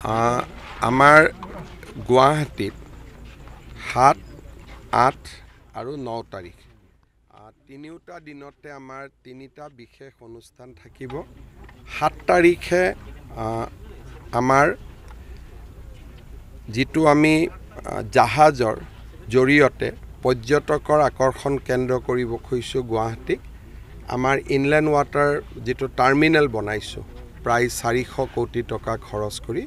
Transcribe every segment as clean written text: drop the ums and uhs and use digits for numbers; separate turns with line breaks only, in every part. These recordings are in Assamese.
আমাৰ গুৱাহাটীত ৭, ৮ আৰু ৯ তাৰিখ তিনিওটা দিনতে আমাৰ তিনিটা বিশেষ অনুষ্ঠান থাকিব। ৭ তাৰিখে আমাৰ যিটো আমি জাহাজৰ জৰিয়তে পৰ্যটকৰ আকৰ্ষণ কেন্দ্ৰ কৰিব খুজিছোঁ গুৱাহাটীক, আমাৰ ইনলেণ্ড ৱাটাৰ যিটো টাৰ্মিনেল বনাইছোঁ প্ৰায় ৪০০ কোটি টকা খৰচ কৰি,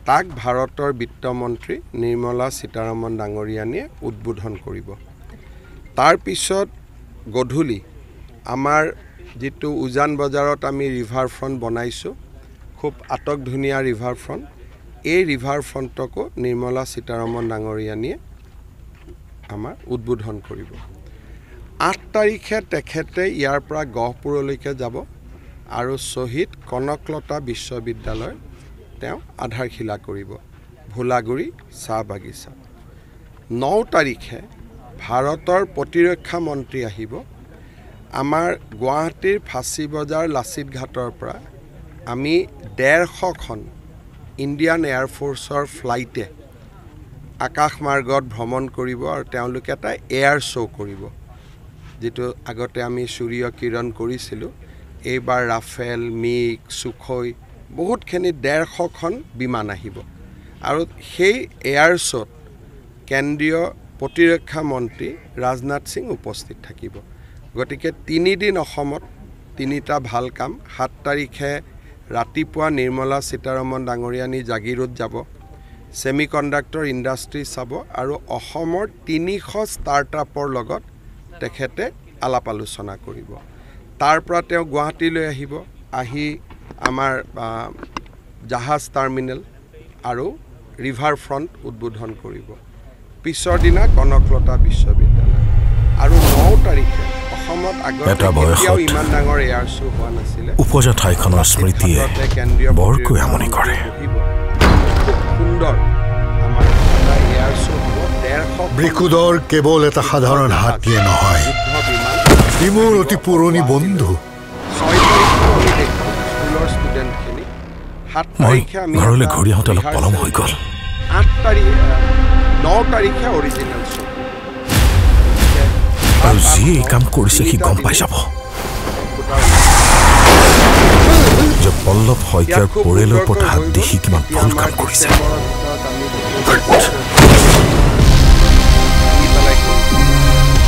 তাক ভাৰতৰ বিত্তমন্ত্ৰী নিৰ্মলা সীতাৰমণ ডাঙৰীয়ানীয়ে উদ্বোধন কৰিব। তাৰ পিছত গধূলি আমাৰ যিটো উজান বজাৰত আমি ৰিভাৰ ফ্ৰণ্ট বনাইছোঁ, খুব আটকধুনীয়া ৰিভাৰ ফ্ৰণ্ট, এই ৰিভাৰ ফ্ৰণ্টকো নিৰ্মলা সীতাৰমণ ডাঙৰীয়ানীয়ে আমাৰ উদ্বোধন কৰিব। ৮ তাৰিখে তেখেতে ইয়াৰ পৰা গহপুৰলৈকে যাব আৰু শ্বহীদ কনকলতা বিশ্ববিদ্যালয় তেওঁ আধাৰশিলা কৰিব ভোলাগুৰি চাহ বাগিচা। ৯ তাৰিখে ভাৰতৰ প্ৰতিৰক্ষা মন্ত্ৰী আহিব। আমাৰ গুৱাহাটীৰ ফাঁচী বজাৰ লাচিত ঘাটৰ পৰা আমি ১৫০খন ইণ্ডিয়ান এয়াৰফ'ৰ্চৰ ফ্লাইটে আকাশমাৰ্গত ভ্ৰমণ কৰিব আৰু তেওঁলোকে এটা এয়াৰ শ্ব' কৰিব। যিটো আগতে আমি সূৰ্য কিৰণ কৰিছিলোঁ, এইবাৰ ৰাফেল, মিগ, সুখই বহুতখিনি ১৫০খন বিমান আহিব আৰু সেই এয়াৰ শ্ব'ত কেন্দ্ৰীয় প্ৰতিৰক্ষা মন্ত্ৰী ৰাজনাথ সিং উপস্থিত থাকিব। গতিকে ৩ দিন অসমত তিনিটা ভাল কাম। ৭ তাৰিখে ৰাতিপুৱা নিৰ্মলা সীতাৰমণ ডাঙৰীয়ানী জাগিৰোড যাব, ছেমি কণ্ডাক্টৰ ইণ্ডাষ্ট্ৰী চাব আৰু অসমৰ ৩০০ ষ্টাৰ্টআপৰ লগত তেখেতে আলাপ আলোচনা কৰিব। তাৰ পৰা তেওঁ গুৱাহাটীলৈ আহিব, আহি আমাৰ জাহাজ টাৰ্মিনেল আৰু ৰিভাৰ ফ্ৰণ্ট উদ্বোধন কৰিব। পিছৰ দিনা কনকলতা বিশ্ববিদ্যালয় আৰু ৯ তাৰিখে অসমত আগতে কেতিয়াও ইমান ডাঙৰ এয়াৰ শ্ব' হোৱা নাছিলে।
উপজা ঠাইখনৰ স্মৃতিয়ে বৰকৈ আমনি কৰে।
খুব সুন্দৰ আমাৰ এটা এয়াৰ শ্ব' হ'ব। ১৫০
ব্ৰিকুডৰ কেৱল এটা সাধাৰণ হাতীয়ে নহয়, ই মোৰ অতি পুৰণি বন্ধু।
৬ তাৰিখে আমি দেখোঁ স্কুলৰ ষ্টুডেণ্টখিনি। ৭ তাৰিখে আমি
ঘৰলৈ ঘূৰি আহোঁতে অলপ পলম হৈ গ'ল।
৯ তাৰিখে অৰিজিনেল শ্ব'।
আৰু যি এই কাম কৰিছে সি গম পাই যাব যে পল্লৱ শইকীয়াৰ পৰিয়ালৰ ওপৰত হাত দি সি কিমান ভুল কাম কৰিছে।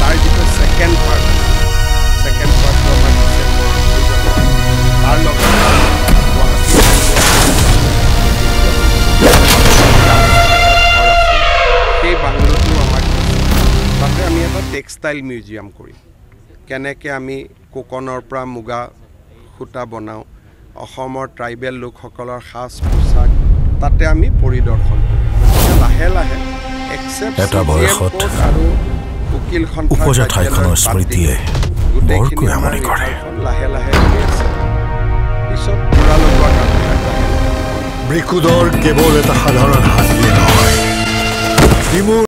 তাৰ যিটো ছেকেণ্ড পাৰ্ট তাৰ লগত সেই বাংলোটো আমাক তাতে আমি এটা টেক্সটাইল মিউজিয়াম কৰিম। কেনেকৈ আমি কোকনৰ পৰা মুগা সূতা বনাওঁ, অসমৰ ট্ৰাইবেল লোকসকলৰ সাজ পোছাক তাতে আমি পৰিদৰ্শন কৰিম। লাহে লাহে
এটা বয়সত
আৰু উকিল
উপজা ঠাইখনৰ স্মৃতিয়ে বৰকৈ আমনি কৰে।
লাহে লাহে পিছত পুৰা লগোৱা কাম।
ব্ৰিকুডৰ কেৱল এটা সাধাৰণ হাতীয়ে নহয়, ই মোৰ